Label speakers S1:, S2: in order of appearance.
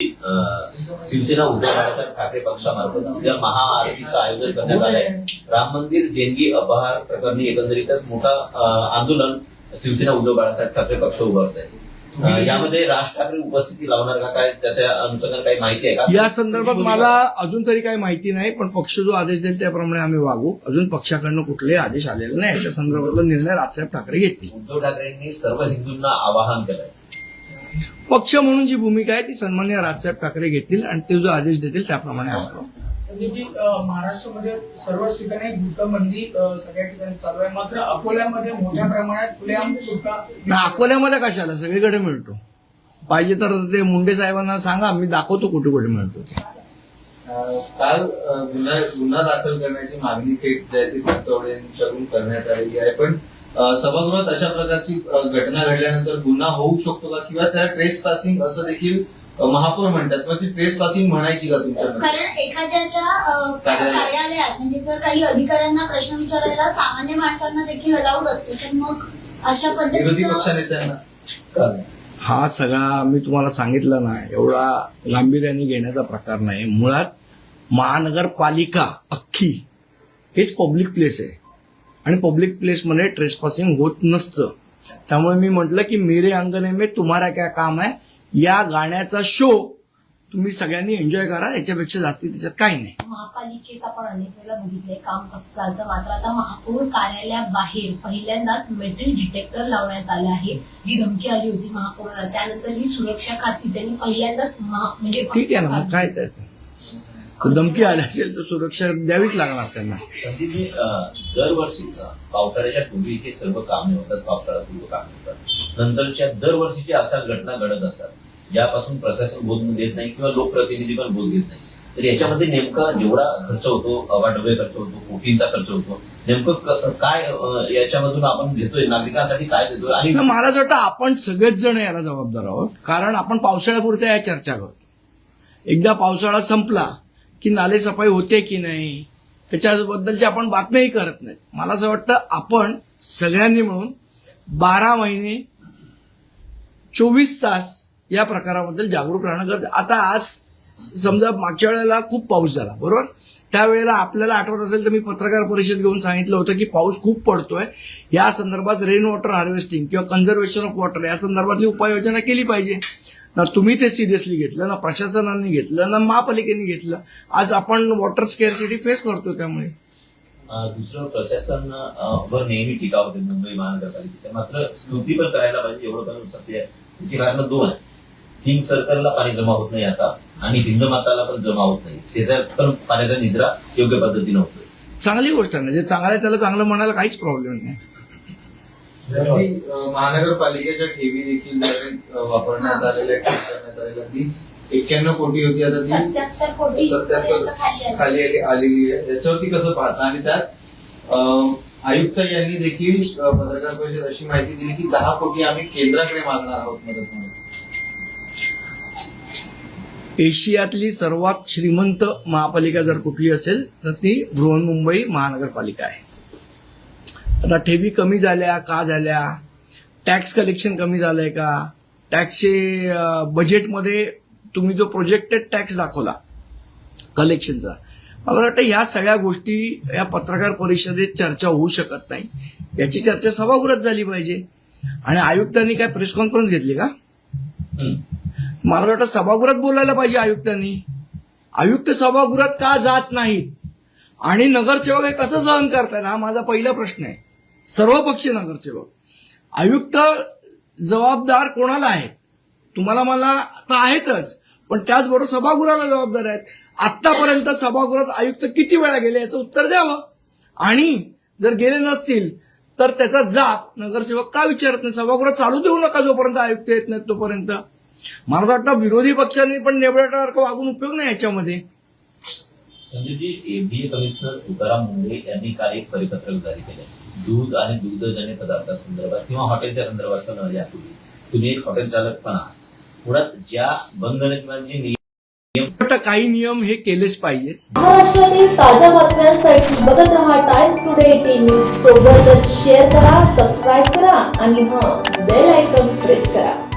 S1: शिवसेना उद्धव बाळासाहेब ठाकरे पक्षामार्फत उद्या महाआरतीचं आयोजन करण्यात आलंय। राम मंदिर देणगी अपहार प्रकरणी एकंदरीतच मोठा आंदोलन शिवसेना उद्धव बाळासाहेब ठाकरे पक्ष उभारत आहे। यामध्ये राज ठाकरे उपस्थिती लावणार का काय, त्याच्या अनुषंगाने काही माहिती आहे का?
S2: या संदर्भात मला अजून तरी काही माहिती नाही, पण पक्ष जो आदेश देईल त्याप्रमाणे आम्ही वागू। अजून पक्षाकडनं कुठलेही आदेश आलेले नाही, याच्या संदर्भातला निर्णय राजसाहेब ठाकरे घेतील।
S1: उद्धव ठाकरेंनी सर्व हिंदूंना आवाहन केलंय।
S2: पक्ष म्हणून जी भूमिका आहे ती सन्माननीय राजसाहेब ठाकरे घेतील आणि ते जो आदेश देतील त्याप्रमाणे आम्ही
S3: महाराष्ट्रामध्ये सर्वच ठिकाणी गुटबंदी सगळ्या ठिकाणी चालू आहे, मात्र अकोल्यामध्ये मोठ्या प्रमाणात खुलेआम गुटखा।
S2: अकोल्यामध्ये कशाला, सगळीकडे मिळतो। पाहिजे तर ते मुंडे साहेबांना सांगा, मी दाखवतो कुठे कुठे मिळतो ते।
S4: काल गुन्हा दाखल करण्याची मागणी थेट जयदीप पटवर्धेंकडून करण्यात आलेली आहे, पण सभागृहात अशा प्रकारची घटना घडल्यानंतर गुन्हा होऊ शकतो का, किंवा त्याला ट्रेस पासिंग असं देखील महापौर म्हणतात, मग ती ट्रेस पासिंग म्हणायची का तुमच्या?
S5: कारण एखाद्याच्या कार्यालयात म्हणजे जर काही अधिकाऱ्यांना प्रश्न विचारायला सामान्य माणसांना देखील अलाउड असते, तर मग अशा
S4: विरोधी
S5: पद्धतीचं
S4: पक्षनेत्यांना
S2: हा सगळा मी तुम्हाला सांगितलं ना, एवढा गांभीर्याने घेण्याचा प्रकार नाही। मुळात महानगरपालिका अख्खी हेच पब्लिक प्लेस आहे आणि पब्लिक प्लेसमध्ये ट्रेसपासिंग होत नसतं। त्यामुळे मी म्हटलं की मेरे अंगणे में तुम्हारा क्या काम है, या गाण्याचा शो तुम्ही सगळ्यांनी एन्जॉय करा, याच्यापेक्षा जास्ती त्याच्यात काही नाही।
S6: महापालिकेत आपण अनेक वेळेला बघितलंय काम कसं चालतं, मात्र आता महापौर कार्यालयाबाहेर पहिल्यांदाच मेटल डिटेक्टर लावण्यात आलं आहे। जी धमकी आली होती महापौराला, त्यानंतर ही सुरक्षा खाती त्यांनी पहिल्यांदाच म्हणजे
S2: ठीक आहे ना, मग काय त्यात धमकी आली असेल तर सुरक्षा द्यावीच लागणार त्यांना।
S1: संदीपजी, दरवर्षी पावसाळ्याच्या पूर्वी हे सर्व कामे होतात, पावसाळ्यापूर्व कामे होतात, नंतरच्या दरवर्षीच्या अशा घटना घडत असतात ज्यापासून प्रशासन बोध देत नाही किंवा लोकप्रतिनिधी पण बोध घेत नाही। तर याच्यामध्ये नेमका जेवढा खर्च होतो, अवाढव्य खर्च होतो, कोटींचा खर्च होतो, नेमकं काय याच्यामधून आपण घेतोय, नागरिकांसाठी काय देतोय? आणि
S2: मला असं वाटतं आपण सगळेच जण याला जबाबदार आहोत, कारण आपण पावसाळ्यापुरत्या या चर्चा करतो। एकदा पावसाळा संपला की नाले सफाई होते की नाही त्याच्याबद्दलची आपण बातम्याही करत नाहीत। मला असं वाटतं आपण सगळ्यांनी मिळून 12 महिने 24 तास या प्रकाराबद्दल जागरूक राहणं गरजेचं। आता आज समजा मागच्या वेळेला खूप पाऊस झाला, बरोबर, त्यावेळेला आपल्याला आठवत असेल तर मी पत्रकार परिषद घेऊन सांगितलं होतं की पाऊस खूप पडतोय, या संदर्भात रेन वॉटर हार्वेस्टिंग किंवा कन्झर्वेशन ऑफ वॉटर या संदर्भातली उपाययोजना केली पाहिजे। ना तुम्ही ते सिरियसली घेतलं, ना प्रशासनाने घेतलं, ना महापालिकेने घेतलं। आज आपण वॉटर स्केअरसिटी फेस करतो। त्यामुळे
S1: दुसरं, प्रशासन वर नेहमी टीका होते मुंबई महानगरपालिकेच्या, मात्र स्तुती पण करायला पाहिजे, एवढं पण सत्य आहे। त्याची कारण दोन आहे, हिंद सर्कलला पाणी जमा होत नाही आता, आणि हिंदमाताला पण जमा होत नाही, त्याच्यात पण पाण्याचा निचरा योग्य पद्धतीने होतोय।
S2: चांगली गोष्ट आहे ना, जे चांगलं आहे त्याला चांगलं म्हणायला काहीच प्रॉब्लेम नाही।
S4: महानगरपालिकेच्या ठेवी देखील वापरण्यात आलेल्या करण्यात आलेल्या ती 91 कोटी होती, आता ती 77 खाली आलेली आहे। याच्यावरती कसं पाहता? आणि त्यात आयुक्त यांनी देखील पत्रकार परिषदेत अशी माहिती दिली की 10 कोटी आम्ही केंद्राकडे मागणार आहोत मदत म्हणून।
S2: एशियातली सर्वात श्रीमंत महापालिका जर कुठली असेल तर ती बृहन्मुंबई महानगरपालिका आहे। आता ठेवी कमी झाल्या का झाल्या, टॅक्स कलेक्शन कमी झालंय का, टॅक्सचे बजेटमध्ये तुम्ही जो प्रोजेक्टेड टॅक्स दाखवला कलेक्शनचा, मला वाटतं ह्या सगळ्या गोष्टी या पत्रकार परिषदेत चर्चा होऊ शकत नाही, याची चर्चा सभागृहात झाली पाहिजे। आणि आयुक्तांनी काय प्रेस कॉन्फरन्स घेतली का? मला वाटतं सभागृहात बोलायला पाहिजे आयुक्तांनी। आयुक्त सभागृहात का जात नाहीत आणि नगरसेवक हे कसं सहन करतात, हा माझा पहिला प्रश्न आहे। सर्वपक्षीय नगरसेवक, आयुक्त जबाबदार कोणाला आहेत? तुम्हाला मला तर आहेतच, पण त्याचबरोबर सभागृहाला जबाबदार आहेत। आतापर्यंत सभागृहात आयुक्त किती वेळा गेले याचं उत्तर द्यावं, आणि जर गेले नसतील तर त्याचा जाब नगरसेवक का विचारत नाही? सभागृह चालू देऊ नका जोपर्यंत आयुक्त येत नाहीत तोपर्यंत। मला असं वाटतं विरोधी पक्षांनी पण नेबळासारखं वागून उपयोग नाही याच्यामध्ये।
S1: संदीपजी, एफडीए कमिशनर तुकाराम मुंढे यांनी काल एक परिपत्रक जारी केलं, दूध आणि दुग्धजन्य पदार्थांसंदर्भात किंवा हॉटेलच्या संदर्भात पण यापूर्वी तुम्ही एक हॉटेल चालक पण आहात, मुळात ज्या बंधनं किंवा जे नियम, काही नियम हे केलेच पाहिजेत।
S7: महाराष्ट्रातील ताज्या बातम्यांसाठी बघत रहा टाइम्स टुडे 18 न्यूज। सोबतच शेअर करा, सबस्क्राईब करा आणि बेल आयकॉन प्रेस करा।